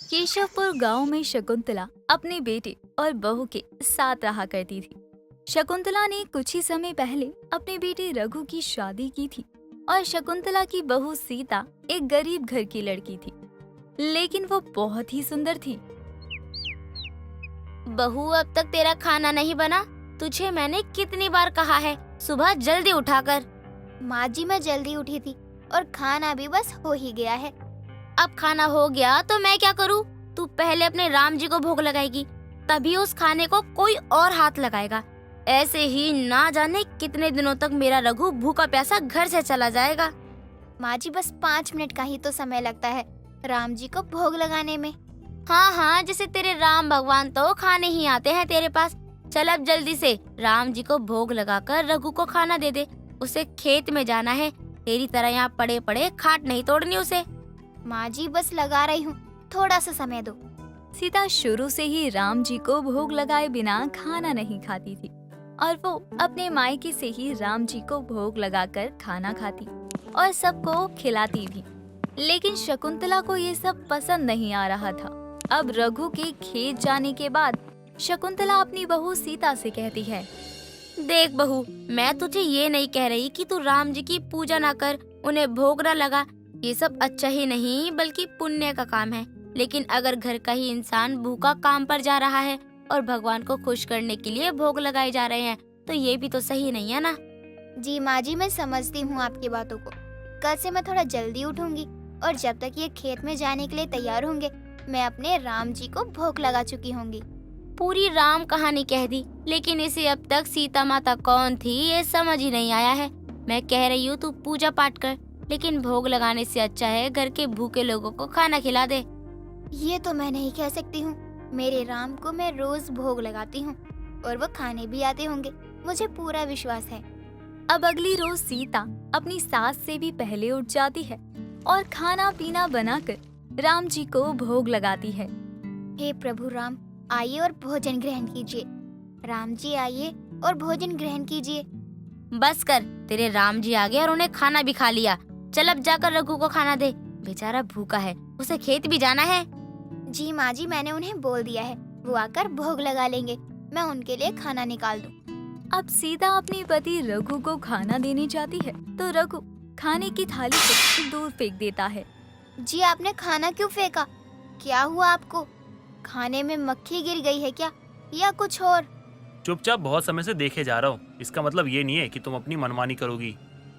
केशवपुर गांव में शकुंतला अपने बेटे और बहू के साथ रहा करती थी। शकुंतला ने कुछ ही समय पहले अपने बेटे रघु की शादी की थी और शकुंतला की बहू सीता एक गरीब घर की लड़की थी, लेकिन वो बहुत ही सुंदर थी। बहू, अब तक तेरा खाना नहीं बना? तुझे मैंने कितनी बार कहा है सुबह जल्दी उठा कर। माँ जी, मैं जल्दी उठी थी और खाना भी बस हो ही गया है। अब खाना हो गया तो मैं क्या करूँ? तू पहले अपने राम जी को भोग लगाएगी, तभी उस खाने को कोई और हाथ लगाएगा। ऐसे ही ना जाने कितने दिनों तक मेरा रघु भूखा प्यासा घर से चला जाएगा। माँ जी, बस 5 मिनट का ही तो समय लगता है राम जी को भोग लगाने में। हाँ हाँ, जैसे तेरे राम भगवान तो खाने ही आते हैं तेरे पास। चल अब जल्दी से राम जी को भोग लगाकर रघु को खाना दे दे। उसे खेत में जाना है, तेरी तरह यहाँ पड़े पड़े खाट नहीं तोड़नी उसे। माँ जी, बस लगा रही हूँ, थोड़ा सा समय दो। सीता शुरू से ही राम जी को भोग लगाए बिना खाना नहीं खाती थी और वो अपने मायके से ही राम जी को भोग लगाकर खाना खाती और सबको खिलाती भी। लेकिन शकुंतला को ये सब पसंद नहीं आ रहा था। अब रघु के खेत जाने के बाद शकुंतला अपनी बहू सीता से कहती है, देख बहू, मैं तुझे ये नहीं कह रही कि तू राम जी की पूजा ना कर, उन्हें भोग ना लगा। ये सब अच्छा ही नहीं बल्कि पुण्य का काम है। लेकिन अगर घर का ही इंसान भूखा काम पर जा रहा है और भगवान को खुश करने के लिए भोग लगाए जा रहे हैं, तो ये भी तो सही नहीं है ना। जी माँ जी, मैं समझती हूँ आपकी बातों को। कल से मैं थोड़ा जल्दी उठूंगी और जब तक ये खेत में जाने के लिए तैयार होंगे, मैं अपने राम जी को भोग लगा चुकी होंगी। पूरी राम कहानी कह दी, लेकिन इसे अब तक सीता माता कौन थी ये समझ ही नहीं आया है। मैं कह रही हूँ तू पूजा पाठ कर, लेकिन भोग लगाने से अच्छा है घर के भूखे लोगों को खाना खिला दे। ये तो मैं नहीं कह सकती हूँ। मेरे राम को मैं रोज भोग लगाती हूँ और वो खाने भी आते होंगे, मुझे पूरा विश्वास है। अब अगली रोज सीता अपनी सास से भी पहले उठ जाती है और खाना पीना बनाकर राम जी को भोग लगाती है। हे प्रभु राम, आइए और भोजन ग्रहण कीजिए। राम जी आइए और भोजन ग्रहण कीजिए। बस कर, तेरे राम जी आ गए और उन्हें खाना भी खा लिया। चल अब जाकर रघु को खाना दे, बेचारा भूखा है, उसे खेत भी जाना है। जी माँ जी, मैंने उन्हें बोल दिया है, वो आकर भोग लगा लेंगे। मैं उनके लिए खाना निकाल दूं। अब सीता अपने पति रघु को खाना देने जाती है तो रघु खाने की थाली को दूर फेंक देता है। जी, आपने खाना क्यों फेंका? क्या हुआ आपको? खाने में मक्खी गिर गई है क्या, या कुछ और? चुपचाप बहुत समय से देखे जा रहा हूँ, इसका मतलब ये नहीं है कि तुम अपनी मनमानी करोगी।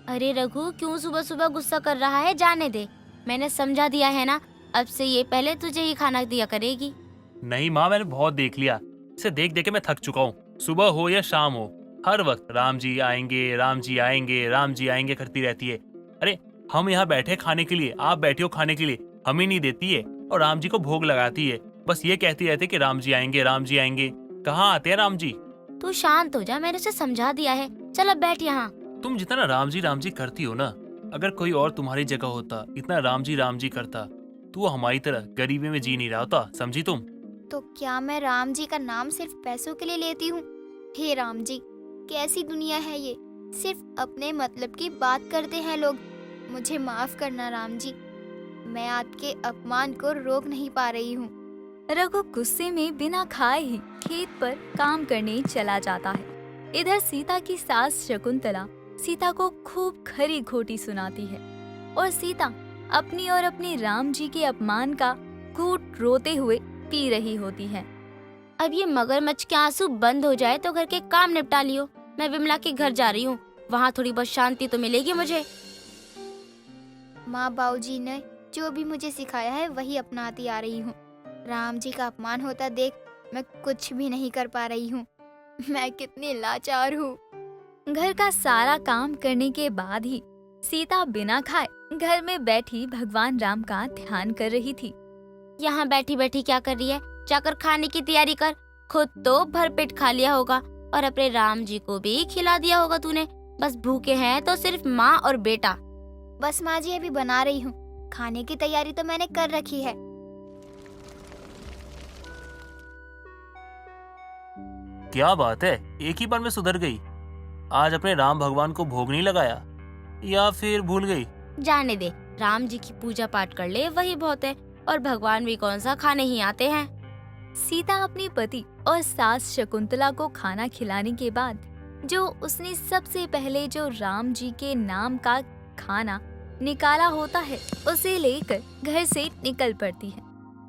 अरे रघु, क्यों सुबह सुबह गुस्सा कर रहा है? जाने दे, मैंने समझा दिया है ना, अब से ये पहले तुझे ही खाना दिया करेगी। नहीं माँ, मैंने बहुत देख लिया, इसे देख देख के मैं थक चुका हूँ। सुबह हो या शाम हो, हर वक्त राम जी आएंगे, राम जी आएंगे, राम जी आएंगे करती रहती है। अरे हम यहाँ बैठे खाने के लिए, आप बैठे हो खाने के लिए, हम ही नहीं देती है और राम जी को भोग लगाती है। बस ये कहती रहती है कि राम जी आएंगे, राम जी आएंगे। कहाँ आते हैं राम जी? तू शांत हो जा, मैंने उसे समझा दिया है। चल अब बैठ यहाँ। तुम जितना राम जी करती हो ना, अगर कोई और तुम्हारी जगह होता, इतना राम जी करता, तो हमारी तरह गरीबी में जी नहीं रहा होता, समझी तुम? तो क्या मैं राम जी का नाम सिर्फ पैसों के लिए लेती हूँ? हे राम जी, कैसी दुनिया है ये, सिर्फ अपने मतलब की बात करते हैं लोग। मुझे माफ करना राम जी, मैं आपके अपमान को रोक नहीं पा रही हूँ। रघु गुस्से में बिना खाए ही खेत पर काम करने चला जाता है। इधर सीता की सास शकुंतला सीता को खूब खरी खोटी सुनाती है और सीता अपनी और अपने राम जी के अपमान का घूंट रोते हुए पी रही होती है। अब ये मगरमच्छ के आंसू बंद हो जाए तो घर के काम निपटा लियो। मैं विमला के घर जा रही हूँ, वहाँ थोड़ी बहुत शांति तो मिलेगी मुझे। माँ बाबूजी ने जो भी मुझे सिखाया है वही अपनाती आ रही हूँ। राम जी का अपमान होता देख मैं कुछ भी नहीं कर पा रही हूँ। मैं कितनी लाचार हूँ। घर का सारा काम करने के बाद ही सीता बिना खाए घर में बैठी भगवान राम का ध्यान कर रही थी। यहाँ बैठी बैठी क्या कर रही है? जाकर खाने की तैयारी कर। खुद तो भरपेट खा लिया होगा और अपने राम जी को भी खिला दिया होगा तूने। बस भूखे हैं तो सिर्फ माँ और बेटा। बस माँ जी, अभी बना रही हूँ, खाने की तैयारी तो मैंने कर रखी है। क्या बात है, एक ही बार में सुधर गई। आज अपने राम भगवान को भोग नहीं लगाया, या फिर भूल गई? जाने दे, राम जी की पूजा पाठ कर ले, वही बहुत है। और भगवान भी कौन सा खाने ही आते हैं। सीता अपने पति और सास शकुंतला को खाना खिलाने के बाद जो उसने सबसे पहले जो राम जी के नाम का खाना निकाला होता है उसे लेकर घर से निकल पड़ती है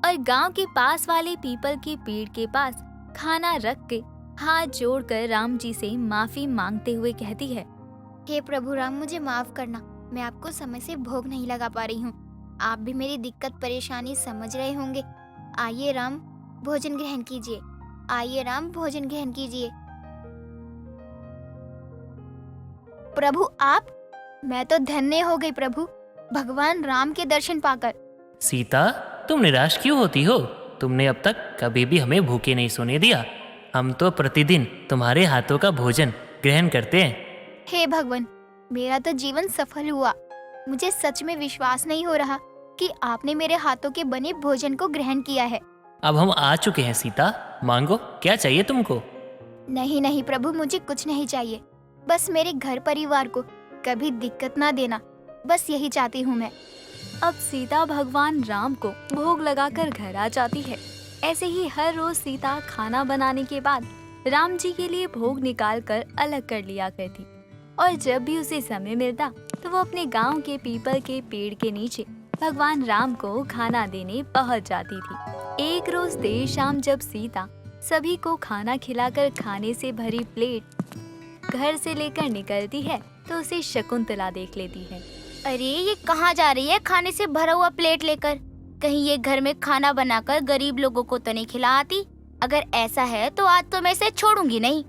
और गांव के पास वाले पीपल के पेड़ के पास खाना रख के हाथ जोड़कर राम जी से माफी मांगते हुए कहती है, हे प्रभु राम, मुझे माफ करना। मैं आपको समय से भोग नहीं लगा पा रही हूँ। आप भी मेरी दिक्कत परेशानी समझ रहे होंगे। आइए राम, भोजन ग्रहण कीजिए। आइए राम, भोजन ग्रहण कीजिए। प्रभु आप? मैं तो धन्य हो गई प्रभु, भगवान राम के दर्शन पाकर। सीता, तुम निराश क्यों होती हो? तुमने अब तक कभी भी हमें भूखे नहीं सोने दिया। हम तो प्रतिदिन तुम्हारे हाथों का भोजन ग्रहण करते हैं। हे भगवान, मेरा तो जीवन सफल हुआ। मुझे सच में विश्वास नहीं हो रहा कि आपने मेरे हाथों के बने भोजन को ग्रहण किया है। अब हम आ चुके हैं सीता, मांगो, क्या चाहिए तुमको? नहीं नहीं प्रभु, मुझे कुछ नहीं चाहिए। बस मेरे घर परिवार को कभी दिक्कत ना देना, बस यही चाहती हूँ मैं। अब सीता भगवान राम को भोग लगाकर घर आ जाती है। ऐसे ही हर रोज सीता खाना बनाने के बाद राम जी के लिए भोग निकाल कर अलग कर लिया करती और जब भी उसे समय मिलता तो वो अपने गांव के पीपल के पेड़ के नीचे भगवान राम को खाना देने पहुंच जाती थी। एक रोज देर शाम जब सीता सभी को खाना खिलाकर खाने से भरी प्लेट घर से लेकर निकलती है तो उसे शकुंतला देख लेती है। अरे ये कहाँ जा रही है खाने से भरा हुआ प्लेट लेकर? कहीं ये घर में खाना बनाकर गरीब लोगों को तो नहीं खिला आती? अगर ऐसा है तो आज तो मैं इसे छोड़ूंगी नहीं।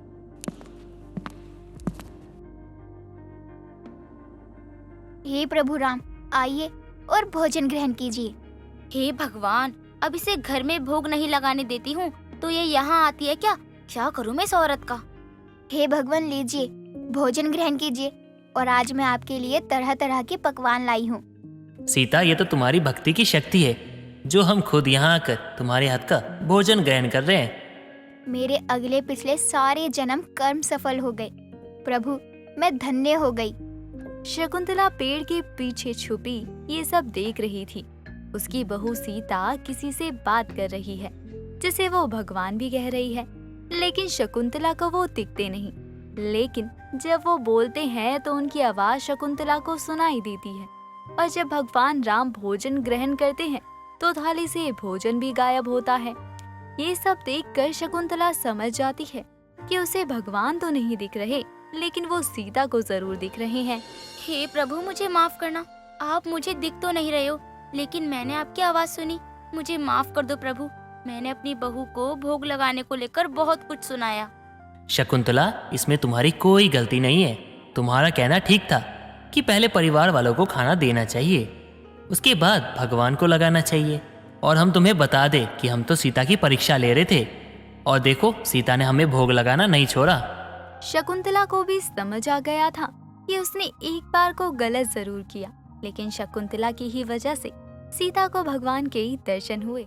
हे प्रभु राम, आइए और भोजन ग्रहण कीजिए। हे भगवान, अब इसे घर में भोग नहीं लगाने देती हूँ तो ये यहाँ आती है क्या? क्या करूँ मैं इस औरत का? हे भगवान, लीजिए, भोजन ग्रहण कीजिए। और आज मैं आपके लिए तरह तरह के पकवान लाई हूँ। सीता, ये तो तुम्हारी भक्ति की शक्ति है जो हम खुद यहाँ आकर तुम्हारे हाथ का भोजन ग्रहण कर रहे हैं। मेरे अगले पिछले सारे जन्म कर्म सफल हो गए। प्रभु, मैं धन्य हो गई। शकुंतला पेड़ के पीछे छुपी ये सब देख रही थी। उसकी बहू सीता किसी से बात कर रही है जिसे वो भगवान भी कह रही है, लेकिन शकुंतला को वो दिखते नहीं। लेकिन जब वो बोलते हैं तो उनकी आवाज शकुंतला को सुनाई देती है और जब भगवान राम भोजन ग्रहण करते हैं तो थाली से भोजन भी गायब होता है। ये सब देखकर शकुंतला समझ जाती है कि उसे भगवान तो नहीं दिख रहे, लेकिन वो सीता को जरूर दिख रहे हैं। हे प्रभु, मुझे माफ करना। आप मुझे दिख तो नहीं रहे हो, लेकिन मैंने आपकी आवाज सुनी। मुझे माफ कर दो प्रभु। मैंने अपनी बहू को भोग लगाने को लेकर बहुत कुछ सुनाया। शकुंतला, इसमें तुम्हारी कोई गलती नहीं है। तुम्हारा कहना ठीक था कि पहले परिवार वालों को खाना देना चाहिए, उसके बाद भगवान को लगाना चाहिए। और हम तुम्हें बता दे कि हम तो सीता की परीक्षा ले रहे थे और देखो, सीता ने हमें भोग लगाना नहीं छोड़ा। शकुंतला को भी समझ आ गया था कि उसने एक बार को गलत जरूर किया, लेकिन शकुंतला की ही वजह से सीता को भगवान के ही दर्शन हुए।